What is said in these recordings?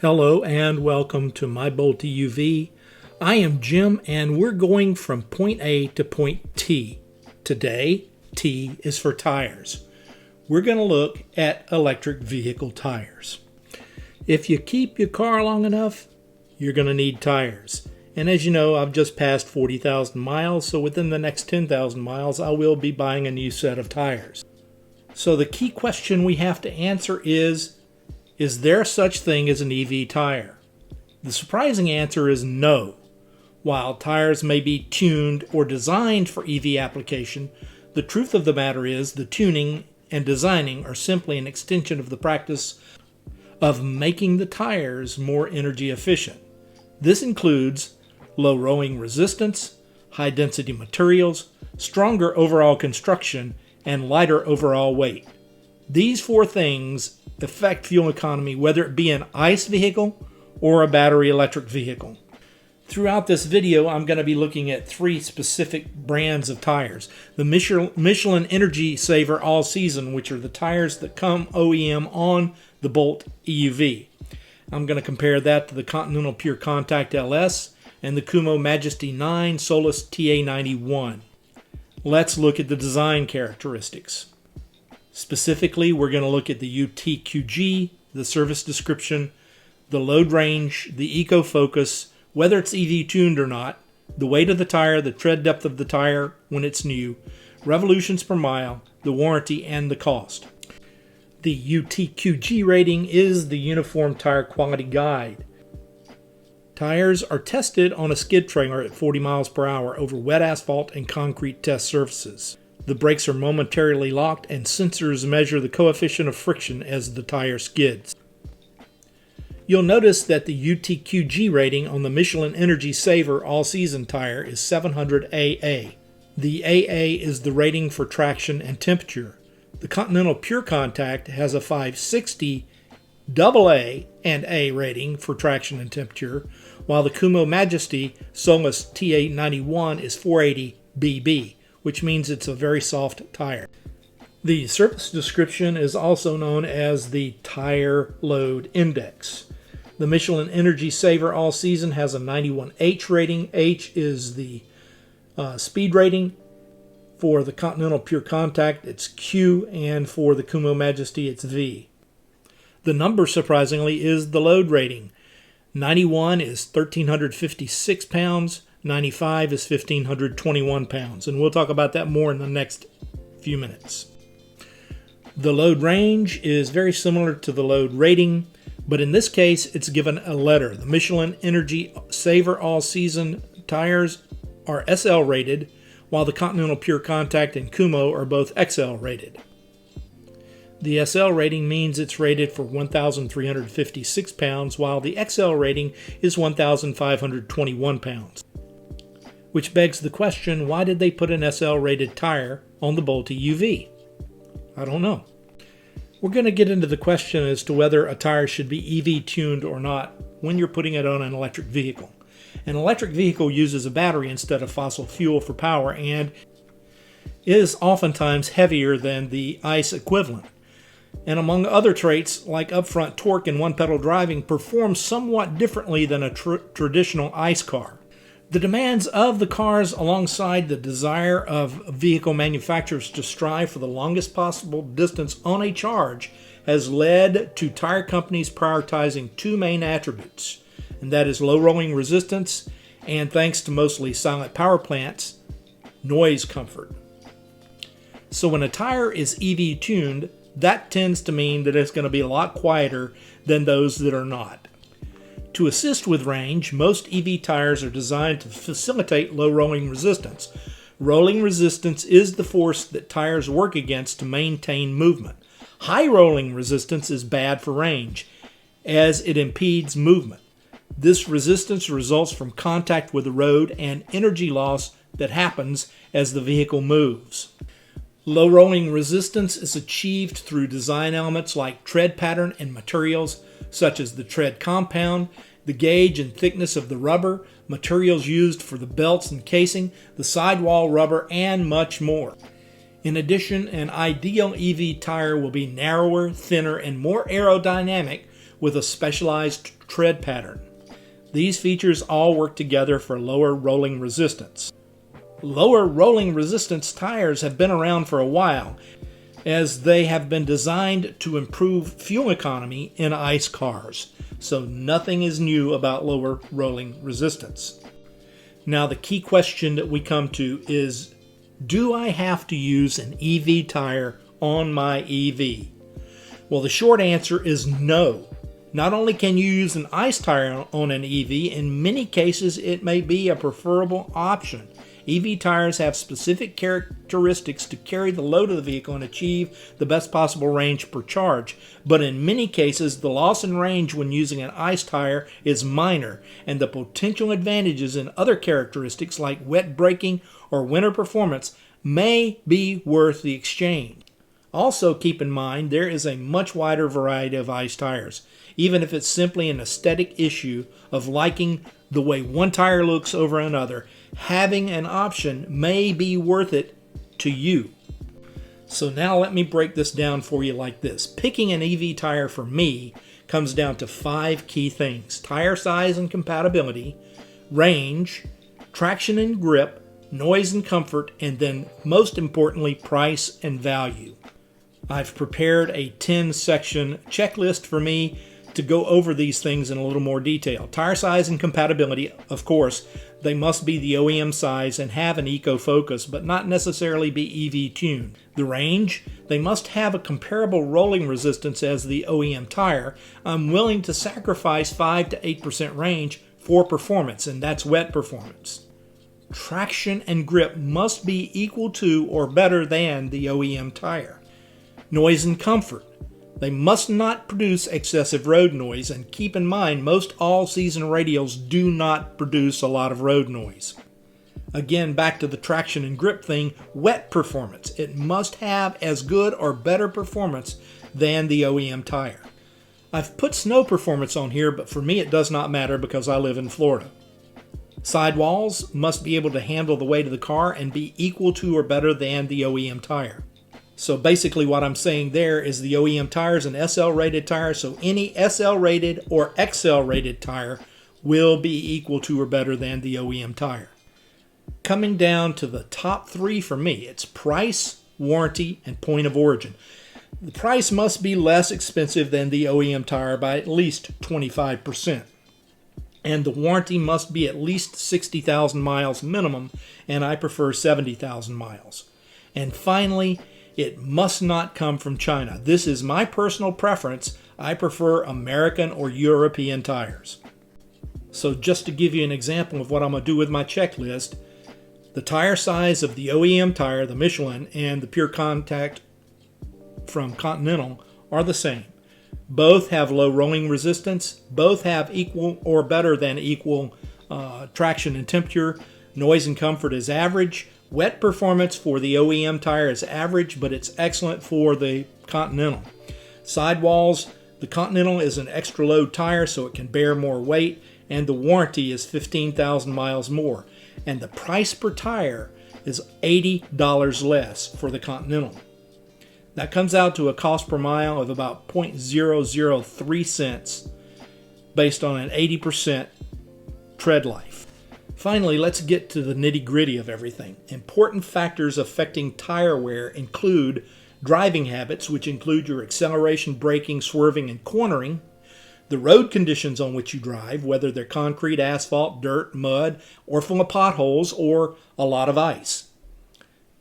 Hello and welcome to my Bolt EUV. I am Jim and we're going from point A to point T. Today, T is for tires. We're going to look at electric vehicle tires. If you keep your car long enough, you're going to need tires. And as you know, I've just passed 40,000 miles, so within the next 10,000 miles, I will be buying a new set of tires. So the key question we have to answer is there such thing as an EV tire? The surprising answer is no. While tires may be tuned or designed for EV application, the truth of the matter is the tuning and designing are simply an extension of the practice of making the tires more energy efficient. This includes low rolling resistance, high density materials, stronger overall construction, and lighter overall weight. These four things affect fuel economy, whether it be an ICE vehicle or a battery electric vehicle. Throughout this video, I'm going to be looking at three specific brands of tires. The Michelin Energy Saver All Season, which are the tires that come OEM on the Bolt EUV. I'm going to compare that to the Continental Pure Contact LS and the Kumho Majesty 9 Solus TA91. Let's look at the design characteristics. Specifically, we're going to look at the UTQG, the service description, the load range, the eco focus, whether it's EV tuned or not, the weight of the tire, the tread depth of the tire when it's new, revolutions per mile, the warranty, and the cost. The UTQG rating is the Uniform Tire Quality Guide. Tires are tested on a skid trailer at 40 miles per hour over wet asphalt and concrete test surfaces. The brakes are momentarily locked and sensors measure the coefficient of friction as the tire skids. You'll notice that the UTQG rating on the Michelin Energy Saver All-Season tire is 700 AA. The AA is the rating for traction and temperature. The Continental Pure Contact has a 560 AA and A rating for traction and temperature, while the Kumho Majesty Solus TA91 is 480 BB, which means it's a very soft tire. The surface description is also known as the Tire Load Index. The Michelin Energy Saver All Season has a 91H rating. H is the speed rating. For the Continental Pure Contact, it's Q, and for the Kumho Majesty, it's V. The number, surprisingly, is the load rating. 91 is 1,356 pounds. 95 is 1,521 pounds, and we'll talk about that more in the next few minutes. The load range is very similar to the load rating, but in this case, it's given a letter. The Michelin Energy Saver All Season tires are SL rated, while the Continental Pure Contact and Kumho are both XL rated. The SL rating means it's rated for 1,356 pounds, while the XL rating is 1,521 pounds. Which begs the question, why did they put an SL rated tire on the Bolt EUV? I don't know. We're going to get into the question as to whether a tire should be EV tuned or not when you're putting it on an electric vehicle. An electric vehicle uses a battery instead of fossil fuel for power and is oftentimes heavier than the ICE equivalent. And among other traits like upfront torque and one-pedal driving performs somewhat differently than a traditional ICE car. The demands of the cars alongside the desire of vehicle manufacturers to strive for the longest possible distance on a charge has led to tire companies prioritizing two main attributes, and that is low rolling resistance and, thanks to mostly silent power plants, noise comfort. So when a tire is EV tuned, that tends to mean that it's going to be a lot quieter than those that are not. To assist with range, most EV tires are designed to facilitate low rolling resistance. Rolling resistance is the force that tires work against to maintain movement. High rolling resistance is bad for range, as it impedes movement. This resistance results from contact with the road and energy loss that happens as the vehicle moves. Low rolling resistance is achieved through design elements like tread pattern and materials such as the tread compound, the gauge and thickness of the rubber, materials used for the belts and casing, the sidewall rubber, and much more. In addition, an ideal EV tire will be narrower, thinner, and more aerodynamic, with a specialized tread pattern. These features all work together for lower rolling resistance. Lower rolling resistance tires have been around for a while, as they have been designed to improve fuel economy in ICE cars. So nothing is new about lower rolling resistance. Now the key question that we come to is, do I have to use an EV tire on my EV? Well, the short answer is no. Not only can you use an ICE tire on an EV, in many cases it may be a preferable option. EV tires have specific characteristics to carry the load of the vehicle and achieve the best possible range per charge. But in many cases, the loss in range when using an ICE tire is minor, and the potential advantages in other characteristics like wet braking or winter performance may be worth the exchange. Also keep in mind there is a much wider variety of ICE tires, even if it's simply an aesthetic issue of liking the way one tire looks over another. Having an option may be worth it to you. So now let me break this down for you like this. Picking an EV tire for me comes down to 5 key things: tire size and compatibility, range, traction and grip, noise and comfort, and then most importantly, price and value. I've prepared a 10-section checklist for me to go over these things in a little more detail. Tire size and compatibility, of course, they must be the OEM size and have an eco focus, but not necessarily be EV tuned. The range, they must have a comparable rolling resistance as the OEM tire. I'm willing to sacrifice 5 to 8% range for performance, and that's wet performance. Traction and grip must be equal to or better than the OEM tire. Noise and comfort. They must not produce excessive road noise, and keep in mind most all-season radials do not produce a lot of road noise. Again, back to the traction and grip thing, wet performance. It must have as good or better performance than the OEM tire. I've put snow performance on here, but for me it does not matter because I live in Florida. Sidewalls must be able to handle the weight of the car and be equal to or better than the OEM tire. So basically what I'm saying there is the OEM tire is an SL rated tire, so any SL rated or XL rated tire will be equal to or better than the OEM tire. Coming down to the top 3 for me, it's price, warranty, and point of origin. The price must be less expensive than the OEM tire by at least 25%. And the warranty must be at least 60,000 miles minimum, and I prefer 70,000 miles. And finally, it must not come from China. This is my personal preference. I prefer American or European tires. So just to give you an example of what I'm going to do with my checklist, the tire size of the OEM tire, the Michelin, and the Pure Contact from Continental are the same. Both have low rolling resistance. Both have equal or better than equal traction and temperature. Noise and comfort is average. Wet performance for the OEM tire is average, but it's excellent for the Continental. Sidewalls, the Continental is an extra load tire, so it can bear more weight, and the warranty is 15,000 miles more. And the price per tire is $80 less for the Continental. That comes out to a cost per mile of about 0.003 cents based on an 80% tread life. Finally, let's get to the nitty-gritty of everything. Important factors affecting tire wear include driving habits, which include your acceleration, braking, swerving, and cornering, the road conditions on which you drive, whether they're concrete, asphalt, dirt, mud, or full of potholes, or a lot of ice.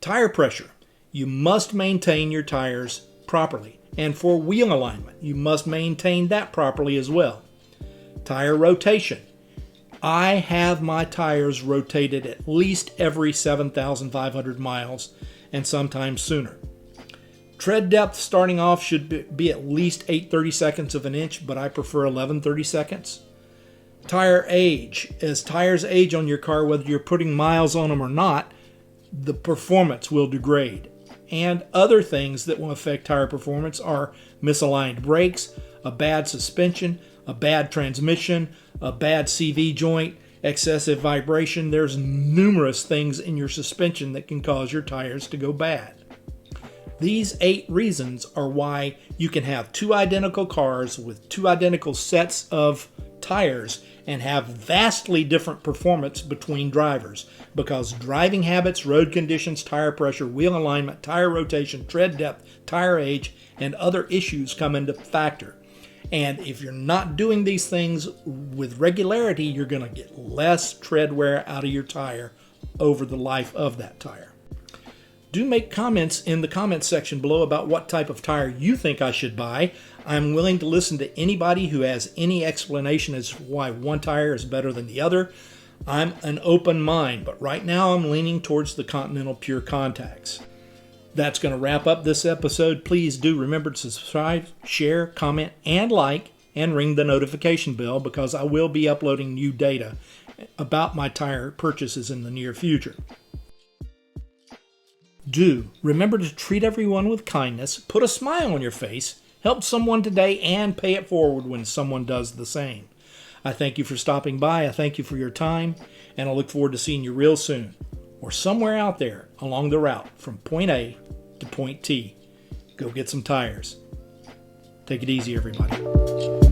Tire pressure. You must maintain your tires properly. And for wheel alignment, you must maintain that properly as well. Tire rotation. I have my tires rotated at least every 7,500 miles and sometimes sooner. Tread depth starting off should be at least 8/32 of an inch, but I prefer 11/32. Tire age. As tires age on your car, whether you're putting miles on them or not, the performance will degrade. And other things that will affect tire performance are misaligned brakes, a bad suspension, a bad transmission, a bad CV joint, excessive vibration. There's numerous things in your suspension that can cause your tires to go bad. These 8 reasons are why you can have 2 identical cars with 2 identical sets of tires and have vastly different performance between drivers, because driving habits, road conditions, tire pressure, wheel alignment, tire rotation, tread depth, tire age, and other issues come into factor. And if you're not doing these things with regularity, you're going to get less tread wear out of your tire over the life of that tire. Do make comments in the comments section below about what type of tire you think I should buy. I'm willing to listen to anybody who has any explanation as to why one tire is better than the other. I'm an open mind, but right now I'm leaning towards the Continental Pure Contacts. That's going to wrap up this episode. Please do remember to subscribe, share, comment, and like, and ring the notification bell, because I will be uploading new data about my tire purchases in the near future. Do remember to treat everyone with kindness, put a smile on your face, help someone today, and pay it forward when someone does the same. I thank you for stopping by. I thank you for your time, and I look forward to seeing you real soon, or somewhere out there along the route from point A to point T. Go get some tires. Take it easy, everybody.